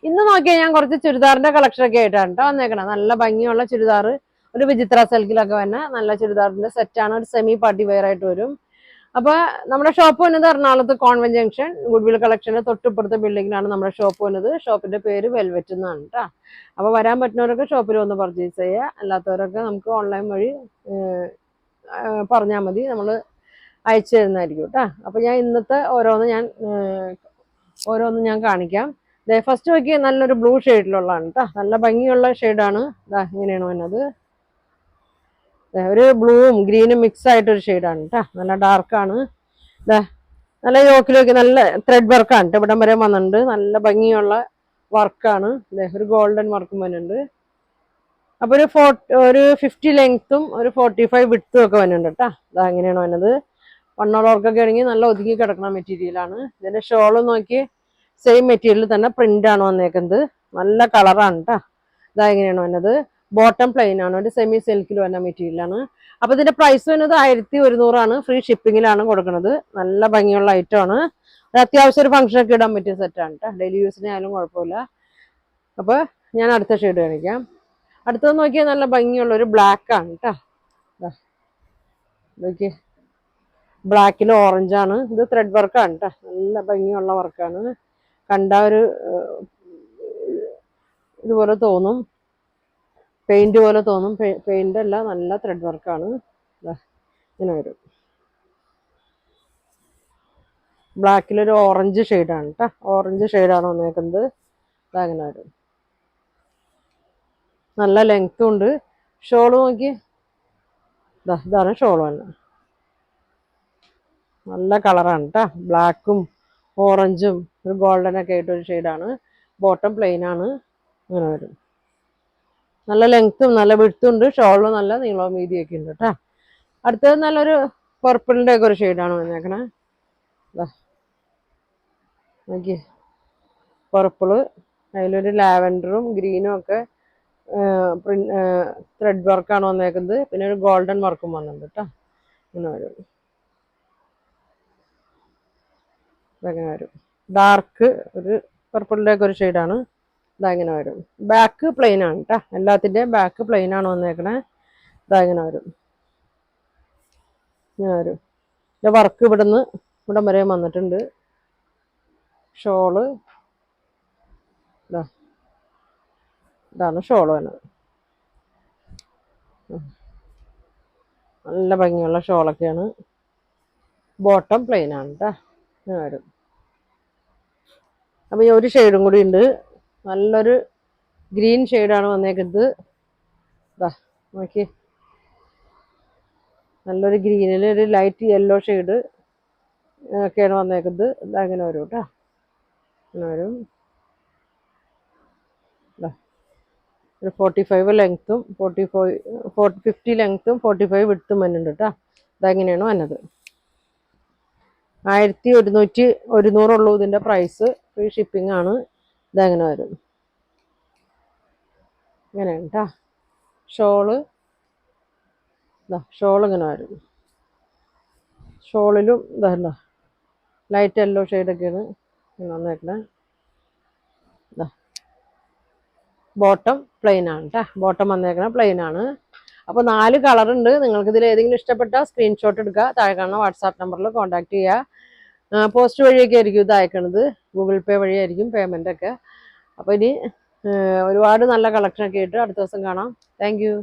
ഇന്ന് നോക്കിയാൽ ഞാൻ കുറച്ച് ചുരിദാറിന്റെ കളക്ഷൻ ഒക്കെ ആയിട്ടാണ് കേട്ടോ വന്നേക്കണം. നല്ല ഭംഗിയുള്ള ചുരിദാർ, ഒരു വിചിത്ര സിൽക്കിലൊക്കെ വന്നെ നല്ല ചുരിദാറിന്റെ സെറ്റാണ്. ഒരു സെമി പാർട്ടി വെയർ ആയിട്ട് വരും. അപ്പൊ നമ്മുടെ ഷോപ്പ് വന്നത് എറണാകുളത്ത് കോൺവെന്റ് ജംഗ്ഷൻ ഗുഡ്വിൽ കളക്ഷന്റെ തൊട്ടിപ്പുറത്തെ ബിൽഡിങ്ങിലാണ് നമ്മുടെ ഷോപ്പ് വന്നത്. ഷോപ്പിന്റെ പേര് വെൽവെറ്റ് എന്നാണ് കേട്ടോ. അപ്പൊ വരാൻ പറ്റുന്നവരൊക്കെ ഷോപ്പിൽ വന്ന് പർച്ചേസ് ചെയ്യുക. അല്ലാത്തവരൊക്കെ നമുക്ക് ഓൺലൈൻ വഴി പറഞ്ഞാൽ മതി, നമ്മൾ അയച്ചു തരുന്നതായിരിക്കും കേട്ടോ. അപ്പൊ ഞാൻ ഇന്നത്തെ ഓരോന്ന് ഞാൻ കാണിക്കാം. ഫസ്റ്റ് നോക്കിയാൽ നല്ലൊരു ബ്ലൂ ഷെയ്ഡിലുള്ളതാണ് കേട്ടോ. നല്ല ഭംഗിയുള്ള ഷെയ്ഡാണ്. ഇങ്ങനെയാണ് വന്നത്. ഒരു ബ്ലൂവും ഗ്രീനും മിക്സ് ആയിട്ടൊരു ഷെയ്ഡാണ് കേട്ടോ. നല്ല ഡാർക്കാണ്. നല്ല യോക്കിലേക്ക് നല്ല ത്രെഡ് വർക്കാണ് കേട്ടോ. ഇവിടം വരെ വന്നിട്ടുണ്ട്. നല്ല ഭംഗിയുള്ള വർക്കാണ്. ഒരു ഗോൾഡൻ വർക്കും വരുന്നുണ്ട്. അപ്പൊ ഒരു 50 ലെങ്ത്തും ഒരു 45 വിഡ്ത്തും ഒക്കെ വരുന്നുണ്ട് കേട്ടോ. അങ്ങനെയാണ് വന്നത്. വണ്ണുള്ളവർക്കൊക്കെ ആണെങ്കിൽ നല്ല ഒതുങ്ങി കിടക്കുന്ന മെറ്റീരിയലാണ്. ഇതിന്റെ ഷോള് നോക്കി സെയിം മെറ്റീരിയൽ തന്നെ പ്രിന്റ് ആണ് വന്നേക്കുന്നത്. നല്ല കളറാണ് കേട്ടോ. ഇങ്ങനെയാണ് വന്നത്. ബോട്ടം പ്ലെയിൻ ആണ്. ഒരു സെമി സിൽക്കിൽ വന്ന മെറ്റീരിയലാണ്. അപ്പൊ ഇതിന്റെ പ്രൈസ് വരുന്നത് 1100 ഫ്രീ ഷിപ്പിങ്ങിലാണ് കൊടുക്കുന്നത്. നല്ല ഭംഗിയുള്ള ഐറ്റം ആണ്. അത്യാവശ്യം ഒരു ഫംഗ്ഷനൊക്കെ ഇടാൻ പറ്റിയ സെറ്റാണ് കേട്ടോ. ഡെയിലി യൂസിനായാലും കുഴപ്പമില്ല. അപ്പൊ ഞാൻ അടുത്ത ഷെയ്ഡ് കാണിക്കാം. അടുത്തത് നോക്കിയാൽ നല്ല ഭംഗിയുള്ള ഒരു ബ്ലാക്ക് ആണ് കേട്ടോ. നോക്കിയേ, ബ്ലാക്കിൽ ഓറഞ്ച് ആണ്. ഇത് ത്രെഡ് വർക്കാണ് കേട്ടോ. നല്ല ഭംഗിയുള്ള വർക്കാണ്. കണ്ട ഒരു ഇതുപോലെ തോന്നും, പെയിന്റ് പോലെ തോന്നും. പെയിന്റ് അല്ല, നല്ല ത്രെഡ് വർക്കാണ്. ഇങ്ങനെ വരും. ബ്ലാക്കിലൊരു ഓറഞ്ച് ഷെയ്ഡാണ് കേട്ടോ. ഓറഞ്ച് ഷെയ്ഡാണ് വന്നേക്കുന്നത്. അങ്ങനെ വരും. നല്ല ലെങ്ത്തും ഉണ്ട്. ഷോള് നോക്കി, ഇതാണ് ഷോള് തന്നെ. നല്ല കളറാണ് കേട്ടോ. ബ്ലാക്കും ഓറഞ്ചും ഒരു ഗോൾഡൻ ഒക്കെ ആയിട്ടൊരു ഷെയ്ഡാണ്. ബോട്ടം പ്ലെയിൻ ആണ്. അങ്ങനെ വരും. നല്ല ലെങ്ത്തും നല്ല വിഡ്ത്തും ഉണ്ട്. ഷോളിന് നല്ല നീളവും വീതിയൊക്കെ ഉണ്ട് കേട്ടോ. അടുത്തത് നല്ലൊരു പർപ്പിളിന്റെ ഒക്കെ ഒരു ഷെയ്ഡാണ് വന്നേക്കണേ. നോക്കിയേ, പർപ്പിള്, അതിലൊരു ലാവൻഡറും ഗ്രീനും ഒക്കെ ത്രെഡ് വർക്കാണ് വന്നേക്കുന്നത്. പിന്നെ ഒരു ഗോൾഡൻ വർക്കും വന്നിട്ടുണ്ട് കേട്ടോ. ഇങ്ങനെ വരും. ഇതങ്ങനെ വരും. ഡാർക്ക് ഒരു പർപ്പിളിന്റെ ഒക്കെ ഒരു ഷെയ്ഡാണ്. ഇങ്ങനെ വരും. ബാക്ക് പ്ലെയിൻ ആണ് കേട്ടോ. എല്ലാത്തിൻ്റെയും ബാക്ക് പ്ലെയിൻ ആണ് വന്നേക്കണേ. ഇങ്ങനെ വരും. ഇങ്ങനെ വരും. വർക്ക് ഇവിടം വരെ വന്നിട്ടുണ്ട്. ഷോള് ഇതാണ് ഷോള് വന്നത്. നല്ല ഭംഗിയുള്ള ഷോളൊക്കെയാണ്. ബോട്ടം പ്ലെയിൻ ആണ് കേട്ടോ. ഇങ്ങനെ വരും. അപ്പൊ ഈ ഒരു ഷെയ്ഡും കൂടി ഉണ്ട്. നല്ലൊരു ഗ്രീൻ ഷെയ്ഡാണ് വന്നേക്കുന്നത്. നോക്കി, നല്ലൊരു ഗ്രീനിൽ ഒരു ലൈറ്റ് യെല്ലോ ഷെയ്ഡ് ഒക്കെയാണ് വന്നേക്കുന്നത്. അങ്ങനെ വരും കേട്ടോ. അങ്ങനെ വരും. ഒരു 45 ലെങ്ത്തും 50 ലെങ്ത്തും 45 വിഡ്ത്തും വന്നിട്ടുണ്ട് കേട്ടോ. ഇതെങ്ങനെയാണ് വന്നത്. 1100 ഉള്ളൂ ഇതിന്റെ പ്രൈസ്. ഫ്രീ ഷിപ്പിംഗ് ആണ്. ഇതെങ്ങനെ വരും. ഇങ്ങനെയാണ് കേട്ടോ. ഷോള് ഇങ്ങനെ വരും. ഷോളിലും ഇതല്ല ലൈറ്റ് യെല്ലോ ഷെയ്ഡൊക്കെയാണ് വന്നേക്കണേ. ബോട്ടം പ്ലെയിൻ ആണ് കേട്ടോ. ബോട്ടം വന്നേക്കണ പ്ലെയിൻ ആണ്. അപ്പോൾ 4 കളർ ഉണ്ട്. നിങ്ങൾക്ക് ഇതിൽ ഏതെങ്കിലും ഇഷ്ടപ്പെട്ടാൽ സ്ക്രീൻഷോട്ട് എടുക്കുക. താഴെ കാണുന്ന വാട്സാപ്പ് നമ്പറിൽ കോൺടാക്ട് ചെയ്യുക. പോസ്റ്റ് വഴിയൊക്കെ ആയിരിക്കും ഇത് അയക്കണത്. ഗൂഗിൾ പേ വഴിയായിരിക്കും പേയ്മെന്റ് ഒക്കെ. അപ്പോൾ ഇനി ഒരുപാട് നല്ല കളക്ഷനൊക്കെ ആയിട്ട് അടുത്ത ദിവസം കാണാം. Thank you.